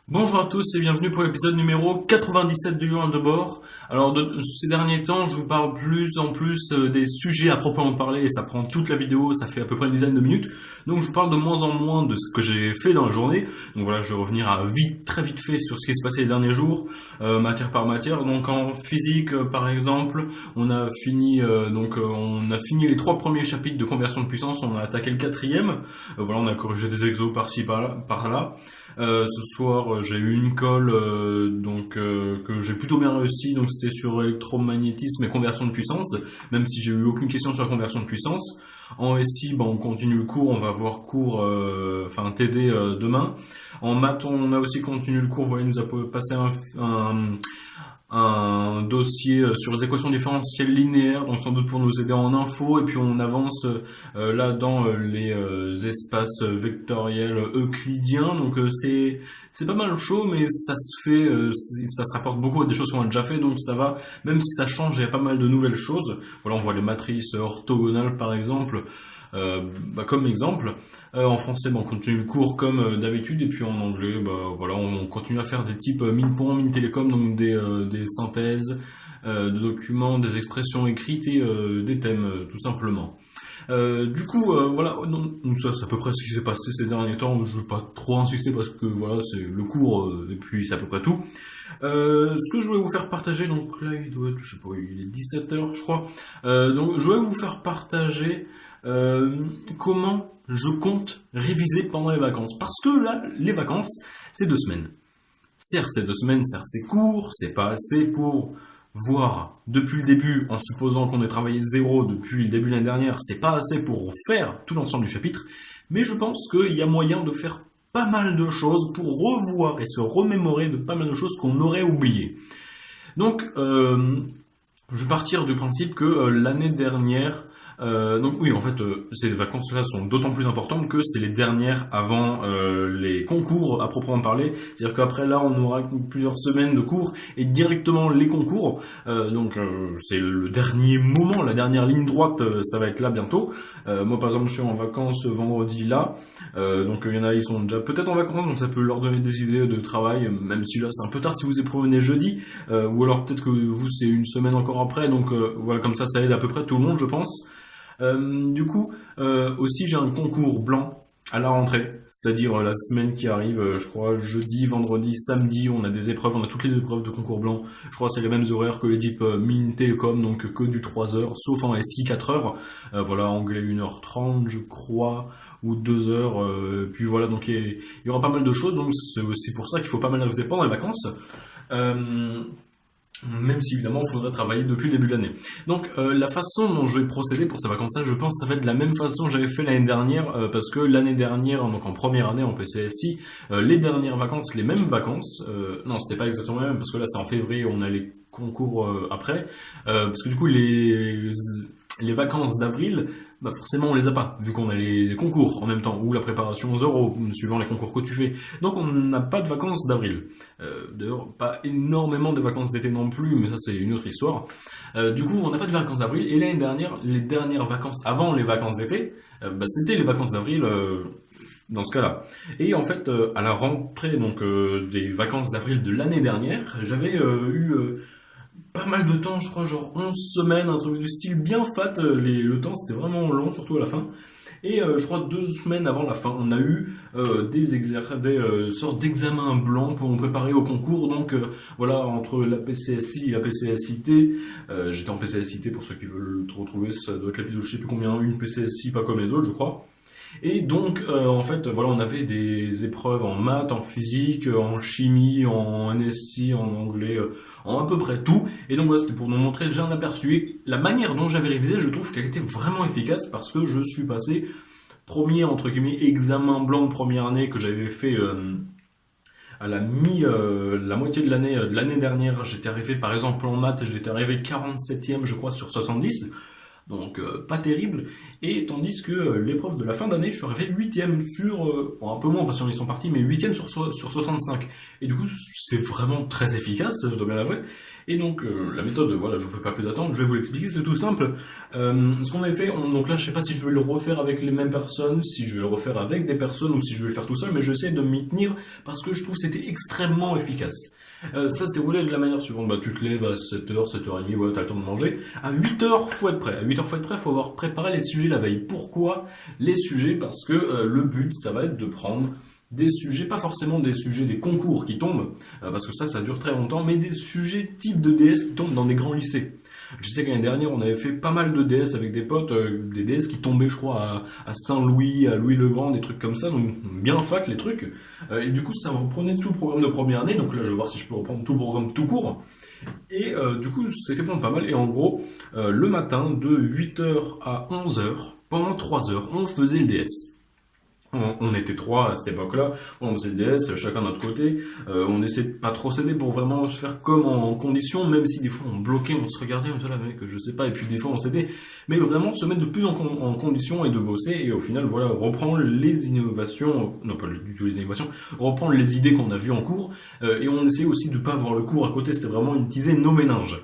Bonjour à tous et bienvenue pour l'épisode numéro 97 du journal de bord. Alors ces derniers temps, je vous parle plus en plus des sujets à proprement parler et ça prend toute la vidéo, ça fait à peu près une dizaine de minutes. Donc je vous parle de moins en moins de ce que j'ai fait dans la journée. Donc voilà, je vais revenir très vite fait sur ce qui s'est passé les derniers jours, matière par matière. Donc en physique par exemple, on a fini les 3 premiers chapitres de conversion de puissance, on a attaqué le quatrième. Voilà, on a corrigé des exos par-ci par-là. Ce soir, j'ai eu une colle que j'ai plutôt bien réussi. Donc c'était sur électromagnétisme et conversion de puissance, même si j'ai eu aucune question sur la conversion de puissance. En SI, on continue le cours, on va avoir cours, TD demain. En maths, on a aussi continué le cours. Voilà, il nous a passé un dossier sur les équations différentielles linéaires, donc sans doute pour nous aider en info, et puis on avance là dans les espaces vectoriels euclidiens, donc c'est pas mal chaud, mais ça se fait, ça se rapporte beaucoup à des choses qu'on a déjà fait, donc ça va, même si ça change, il y a pas mal de nouvelles choses. Voilà, on voit les matrices orthogonales par exemple. Comme exemple, en français, on continue le cours comme d'habitude, et puis en anglais, voilà, on continue à faire des types min-pont, min-télécom, donc des synthèses de documents, des expressions écrites et des thèmes, tout simplement. Voilà, donc ça c'est à peu près ce qui s'est passé ces derniers temps. Je ne veux pas trop insister parce que voilà, c'est le cours et puis c'est à peu près tout. Ce que je voulais vous faire partager, donc là il doit être, je sais pas, il est 17h je crois. Donc je voulais vous faire partager comment je compte réviser pendant les vacances. Parce que là, les vacances, c'est 2 semaines. Certes, c'est 2 semaines, certes, c'est court, c'est pas assez pour voir depuis le début, en supposant qu'on ait travaillé zéro depuis le début de l'année dernière, c'est pas assez pour faire tout l'ensemble du chapitre, mais je pense qu'il y a moyen de faire pas mal de choses pour revoir et se remémorer de pas mal de choses qu'on aurait oubliées. Donc, je vais partir du principe que l'année dernière, donc oui, en fait, ces vacances-là sont d'autant plus importantes que c'est les dernières avant les concours à proprement parler. C'est-à-dire qu'après là, on aura plusieurs semaines de cours et directement les concours. C'est le dernier moment, la dernière ligne droite, ça va être là bientôt. Moi, par exemple, je suis en vacances vendredi là. Donc il y en a, ils sont déjà peut-être en vacances, donc ça peut leur donner des idées de travail, même si là c'est un peu tard si vous éprouvez jeudi. Ou alors peut-être que vous, c'est une semaine encore après. Donc voilà, comme ça aide à peu près tout le monde, je pense. Aussi j'ai un concours blanc à la rentrée, c'est-à-dire la semaine qui arrive, je crois jeudi, vendredi, samedi, on a des épreuves, on a toutes les épreuves de concours blanc. Je crois que c'est les mêmes horaires que les types mine télécom, donc que du 3 heures, sauf en SI 4 heures. Voilà, anglais 1h30 je crois, ou 2 heures, puis voilà, donc il y aura pas mal de choses, donc c'est aussi pour ça qu'il faut pas mal réviser pendant les vacances. Même si évidemment il faudrait travailler depuis le début de l'année. Donc la façon dont je vais procéder pour ces vacances-là, je pense que ça va être de la même façon que j'avais fait l'année dernière, parce que l'année dernière, donc en première année en PCSI, les dernières vacances, les mêmes vacances, non c'était pas exactement les mêmes, parce que là c'est en février, on a les concours après, parce que du coup les vacances d'avril, forcément on les a pas, vu qu'on a les concours en même temps, ou la préparation aux oraux, suivant les concours que tu fais. Donc on n'a pas de vacances d'avril. D'ailleurs, pas énormément de vacances d'été non plus, mais ça c'est une autre histoire. Du coup, on n'a pas de vacances d'avril, et l'année dernière, les dernières vacances avant les vacances d'été, c'était les vacances d'avril dans ce cas-là. Et en fait, à la rentrée des vacances d'avril de l'année dernière, j'avais eu pas mal de temps, je crois, genre 11 semaines, un truc du style bien fat. Le temps c'était vraiment long, surtout à la fin. Et je crois 2 semaines avant la fin, on a eu des sortes d'examens blancs pour nous préparer au concours. Donc voilà, entre la PCSI et la PCSIT, j'étais en PCSIT pour ceux qui veulent te retrouver, ça doit être l'épisode je sais plus combien, une PCSI pas comme les autres je crois. Et donc, en fait, voilà, on avait des épreuves en maths, en physique, en chimie, en NSI, en anglais, en à peu près tout. Et donc voilà, c'était pour nous montrer déjà un aperçu. Et la manière dont j'avais révisé, je trouve qu'elle était vraiment efficace parce que je suis passé premier, entre guillemets, examen blanc de première année que j'avais fait à la moitié de l'année dernière. J'étais arrivé, par exemple, en maths, j'étais arrivé 47e, je crois, sur 70. Donc pas terrible, et tandis que l'épreuve de la fin d'année, je suis arrivé 8ème sur, un peu moins parce qu'ils sont partis, mais 8ème sur 65, et du coup c'est vraiment très efficace, je dois bien l'avouer, Et donc la méthode, voilà, je vous fais pas plus d'attente, je vais vous l'expliquer, c'est tout simple. Ce qu'on avait fait, donc là je sais pas si je vais le refaire avec les mêmes personnes, si je vais le refaire avec des personnes ou si je vais le faire tout seul, mais je vais essayer de m'y tenir parce que je trouve que c'était extrêmement efficace. Ça se déroulait de la manière suivante, bah, tu te lèves à 7h, 7h30, voilà, t'as le temps de manger. À 8h, faut être prêt. À 8h, faut être prêt, faut avoir préparé les sujets la veille. Pourquoi les sujets? Parce que le but, ça va être de prendre des sujets, pas forcément des sujets des concours qui tombent, parce que ça dure très longtemps, mais des sujets type de DS qui tombent dans des grands lycées. Je sais que l'année dernière, on avait fait pas mal de DS avec des potes, des DS qui tombaient, je crois, à Saint-Louis, à Louis-le-Grand, des trucs comme ça, donc bien fac les trucs. Et du coup, ça reprenait tout le programme de première année, donc là, je vais voir si je peux reprendre tout le programme tout court. Et du coup, c'était vraiment pas mal. Et en gros, le matin, de 8h à 11h, pendant 3 heures, on faisait le DS. On était 3 à cette époque-là, on faisait le DS, chacun de notre côté, on essayait de pas trop céder pour vraiment faire comme en condition, même si des fois on bloquait, on se regardait, on était là mec, je sais pas, et puis des fois on cédait, mais vraiment se mettre de plus en condition et de bosser, et au final voilà, reprendre les innovations, non pas du tout les innovations, reprendre les idées qu'on a vues en cours, et on essayait aussi de pas avoir le cours à côté, c'était vraiment utiliser nos méninges.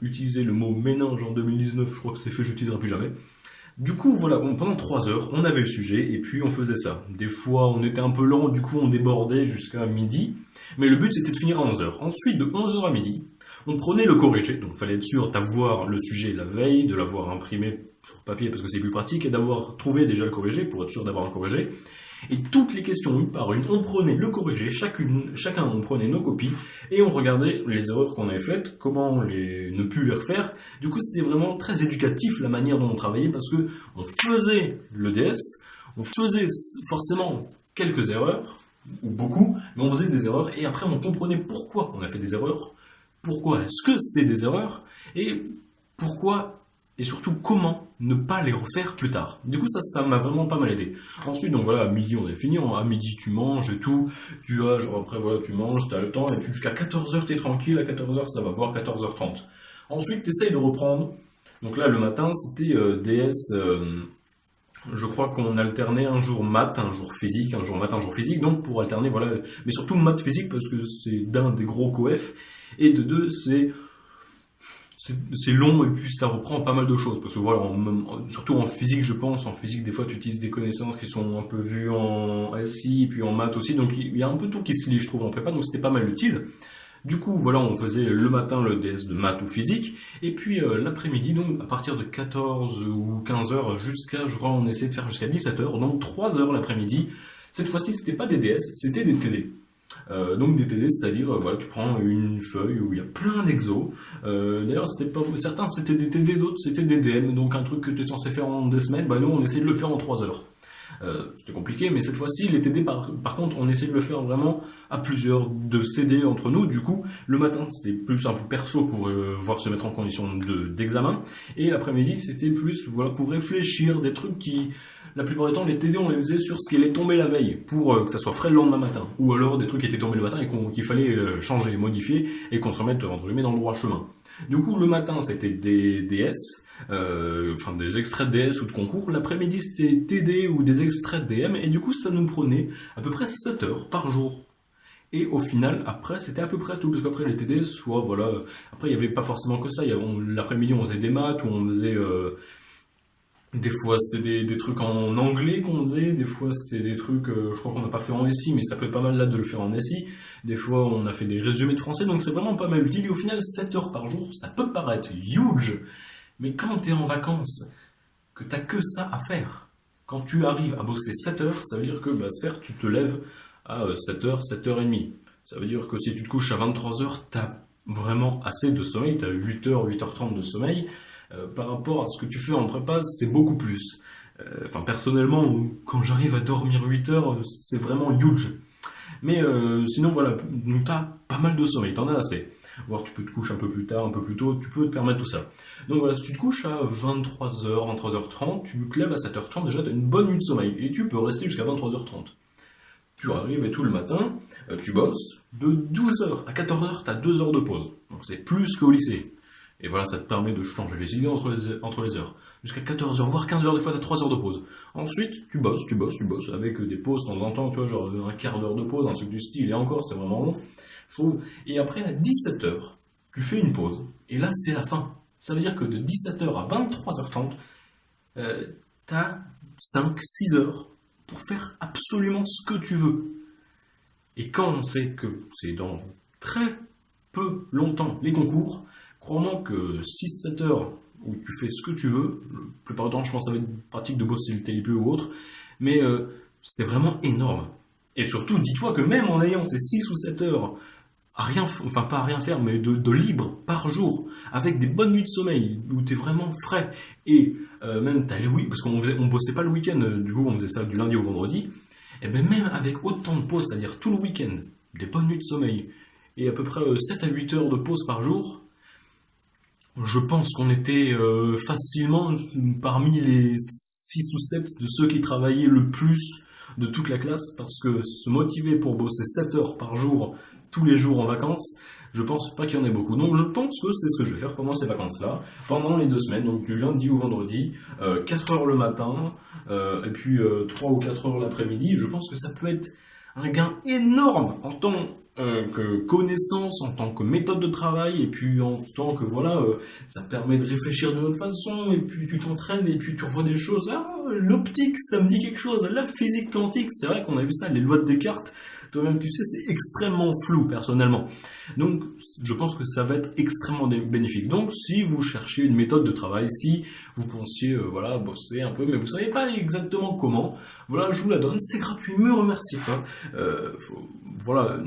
Utiliser le mot méninge en 2019, je crois que c'est fait, je l'utiliserai plus jamais. Du coup, voilà, pendant 3 heures, on avait le sujet et puis on faisait ça. Des fois, on était un peu lent, du coup, on débordait jusqu'à midi. Mais le but, c'était de finir à 11 heures. Ensuite, de 11 heures à midi, on prenait le corrigé. Donc, il fallait être sûr d'avoir le sujet la veille, de l'avoir imprimé sur papier parce que c'est plus pratique, et d'avoir trouvé déjà le corrigé pour être sûr d'avoir un corrigé. Et toutes les questions, une par une, on prenait le corrigé, chacun on prenait nos copies, et on regardait les erreurs qu'on avait faites, comment ne plus les refaire. Du coup, c'était vraiment très éducatif la manière dont on travaillait, parce que on faisait le DS, on faisait forcément quelques erreurs, ou beaucoup, mais on faisait des erreurs, et après on comprenait pourquoi on a fait des erreurs, pourquoi est-ce que c'est des erreurs, et pourquoi et surtout comment ne pas les refaire plus tard. Du coup, ça m'a vraiment pas mal aidé. Ensuite, donc voilà, à midi, on est fini. À midi, tu manges et tout. Tu as, genre après, voilà, tu manges, tu as le temps. Et puis jusqu'à 14h, tu es tranquille. À 14h, ça va voir 14h30. Ensuite, tu essayes de reprendre. Donc là, le matin, c'était DS. Je crois qu'on alternait un jour maths, un jour physique, un jour maths, un jour physique. Donc pour alterner, voilà. Mais surtout maths physique, parce que c'est d'un des gros coef. Et de deux, c'est long et puis ça reprend pas mal de choses parce que voilà, surtout en physique je pense, en physique des fois tu utilises des connaissances qui sont un peu vues en SI et puis en maths aussi, donc il y a un peu tout qui se lie je trouve en prépa, donc c'était pas mal utile. Du coup voilà, on faisait le matin le DS de maths ou physique et puis l'après-midi, donc à partir de 14 ou 15 heures jusqu'à, je crois on essayait de faire jusqu'à 17 heures, donc 3 heures l'après-midi. Cette fois-ci c'était pas des DS, c'était des TD. Donc des TD, c'est-à-dire voilà, tu prends une feuille où il y a plein d'exos. D'ailleurs, c'était pas certains c'était des TD, d'autres c'était des DM. Donc un truc que tu es censé faire en 2 semaines, bah nous on essaie de le faire en 3 heures. C'était compliqué, mais cette fois-ci les TD par contre on essaie de le faire vraiment à plusieurs, de CD entre nous. Du coup, le matin c'était plus un peu perso pour voir se mettre en condition d'examen, et l'après-midi c'était plus voilà pour réfléchir des trucs qui la plupart du temps, les TD, on les faisait sur ce qui allait tomber la veille, pour que ça soit frais le lendemain matin. Ou alors des trucs qui étaient tombés le matin et qu'il fallait changer, modifier, et qu'on se remette, entre guillemets, dans le droit chemin. Du coup, le matin, c'était des DS, enfin des extraits de DS ou de concours. L'après-midi, c'était TD ou des extraits de DM, et du coup, ça nous prenait à peu près 7 heures par jour. Et au final, après, c'était à peu près tout, parce qu'après les TD, soit voilà, après il n'y avait pas forcément que ça. L'après-midi, on faisait des maths, ou on faisait des fois c'était des trucs en anglais qu'on faisait, des fois c'était des trucs, je crois qu'on n'a pas fait en SI, mais ça peut être pas mal là de le faire en SI. Des fois on a fait des résumés de français, donc c'est vraiment pas mal utile. Et au final, 7 heures par jour, ça peut paraître huge, mais quand t'es en vacances, que t'as que ça à faire, quand tu arrives à bosser 7 heures, ça veut dire que bah, certes tu te lèves à 7h, 7h30. Ça veut dire que si tu te couches à 23h, t'as vraiment assez de sommeil, t'as 8h, 8h30 de sommeil. Par rapport à ce que tu fais en prépa, c'est beaucoup plus. Enfin, personnellement, quand j'arrive à dormir 8 heures, c'est vraiment huge. Mais sinon, voilà, t'as pas mal de sommeil, t'en as assez. Voire tu peux te coucher un peu plus tard, un peu plus tôt, tu peux te permettre tout ça. Donc voilà, si tu te couches à 23h, 23h30, tu te lèves à 7h30, déjà t'as une bonne nuit de sommeil, et tu peux rester jusqu'à 23h30. Tu arrives et tout le matin, tu bosses, de 12h à 14h, t'as 2 heures de pause. Donc c'est plus qu'au lycée. Et voilà, ça te permet de changer les idées entre les heures. Jusqu'à 14h, voire 15h, des fois, t'as 3 heures de pause. Ensuite, tu bosses, avec des pauses de temps en temps, tu vois, genre un quart d'heure de pause, un truc du style, et encore, c'est vraiment long, je trouve. Et après, à 17h, tu fais une pause, et là c'est la fin. Ça veut dire que de 17h à 23h30, tu as 5-6 heures pour faire absolument ce que tu veux. Et quand on sait que c'est dans très peu longtemps les concours, crois-moi que 6-7 heures où tu fais ce que tu veux, la plupart du temps je pense que ça va être pratique de bosser le TIP ou autre, mais c'est vraiment énorme. Et surtout, dis-toi que même en ayant ces 6 ou 7 heures à rien, enfin pas à rien faire, mais de libre par jour, avec des bonnes nuits de sommeil, où tu es vraiment frais, et même t'as les week-ends, parce qu'on bossait pas le week-end, du coup on faisait ça du lundi au vendredi, et bien même avec autant de pauses, c'est-à-dire tout le week-end, des bonnes nuits de sommeil, et à peu près 7 à 8 heures de pause par jour, je pense qu'on était facilement parmi les 6 ou 7 de ceux qui travaillaient le plus de toute la classe, parce que se motiver pour bosser 7 heures par jour, tous les jours en vacances, je pense pas qu'il y en ait beaucoup. Donc je pense que c'est ce que je vais faire pendant ces vacances-là, pendant les 2 semaines, donc du lundi au vendredi, 4 heures le matin, et puis 3 ou 4 heures l'après-midi. Je pense que ça peut être un gain énorme en tant que connaissance, en tant que méthode de travail, et puis en tant que voilà, ça permet de réfléchir de notre façon, et puis tu t'entraînes, et puis tu revois des choses. Ah, l'optique, ça me dit quelque chose, la physique quantique, c'est vrai qu'on a vu ça, les lois de Descartes, toi-même tu sais, c'est extrêmement flou personnellement. Donc je pense que ça va être extrêmement bénéfique. Donc si vous cherchez une méthode de travail, si vous pensiez voilà, bosser un peu, mais vous savez pas exactement comment, voilà, je vous la donne, c'est gratuit, me remerciez pas. Voilà.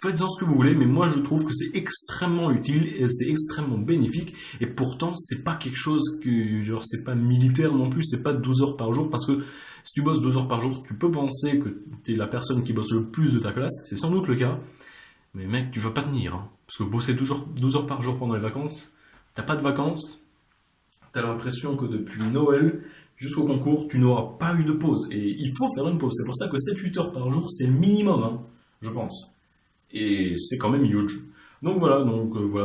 Faites-en ce que vous voulez, mais moi je trouve que c'est extrêmement utile et c'est extrêmement bénéfique. Et pourtant, c'est pas quelque chose que, genre, c'est pas militaire non plus, c'est pas 12 heures par jour, parce que si tu bosses 12 heures par jour, tu peux penser que tu es la personne qui bosse le plus de ta classe, c'est sans doute le cas, mais mec, tu vas pas tenir, hein, parce que bosser toujours 12 heures par jour pendant les vacances, t'as pas de vacances, t'as l'impression que depuis Noël jusqu'au concours, tu n'auras pas eu de pause, et il faut faire une pause. C'est pour ça que 7-8 heures par jour, c'est le minimum, hein, je pense. Et c'est quand même huge. Donc voilà,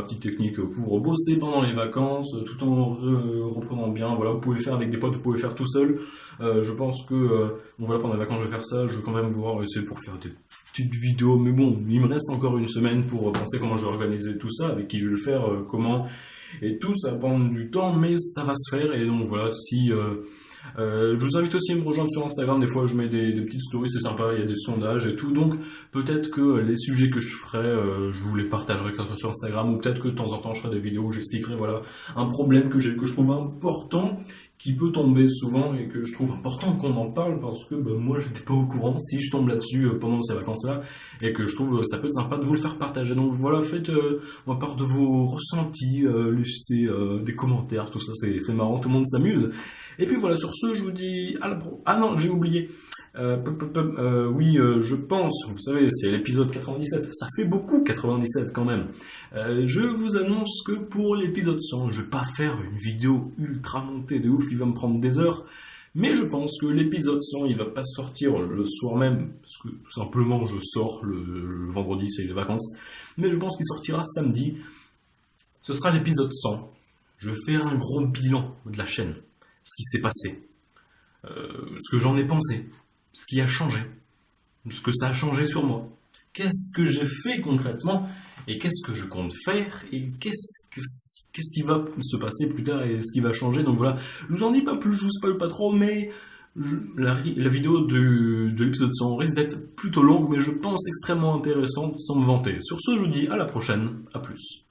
petite technique pour bosser pendant les vacances, tout en reprenant bien. Voilà, vous pouvez le faire avec des potes, vous pouvez le faire tout seul. Je pense que voilà, pendant les vacances, je vais faire ça. Je vais quand même voir, essayer pour faire des petites vidéos. Mais bon, il me reste encore une semaine pour penser comment je vais organiser tout ça, avec qui je vais le faire, comment. Et tout, ça va prendre du temps, mais ça va se faire. Et donc voilà, si... je vous invite aussi à me rejoindre sur Instagram, des fois je mets des petites stories, c'est sympa, il y a des sondages et tout, donc peut-être que les sujets que je ferai, je vous les partagerai, que ça soit sur Instagram, ou peut-être que de temps en temps je ferai des vidéos où j'expliquerai voilà, un problème que je trouve important, qui peut tomber souvent et que je trouve important qu'on en parle, parce que moi j'étais pas au courant, si je tombe là-dessus pendant ces vacances-là, et que je trouve ça peut être sympa de vous le faire partager. Donc voilà, faites-moi part de vos ressentis, laissez des commentaires, tout ça c'est marrant, tout le monde s'amuse. Et puis voilà, sur ce, je vous dis à la pro. Ah non, j'ai oublié. Oui, je pense, vous savez, c'est l'épisode 97. Ça fait beaucoup, 97 quand même. Je vous annonce que pour l'épisode 100, je vais pas faire une vidéo ultra montée de ouf, il va me prendre des heures. Mais je pense que l'épisode 100, il va pas sortir le soir même, parce que tout simplement, je sors le vendredi, c'est les vacances. Mais je pense qu'il sortira samedi. Ce sera l'épisode 100. Je vais faire un gros bilan de la chaîne. Ce qui s'est passé, ce que j'en ai pensé, ce qui a changé, ce que ça a changé sur moi, qu'est-ce que j'ai fait concrètement, et qu'est-ce que je compte faire, et qu'est-ce qui va se passer plus tard, et ce qui va changer. Donc voilà, je vous en dis pas plus, je vous spoil pas trop, mais la vidéo de l'épisode 100 risque d'être plutôt longue, mais je pense extrêmement intéressante, sans me vanter. Sur ce, je vous dis à la prochaine, à plus.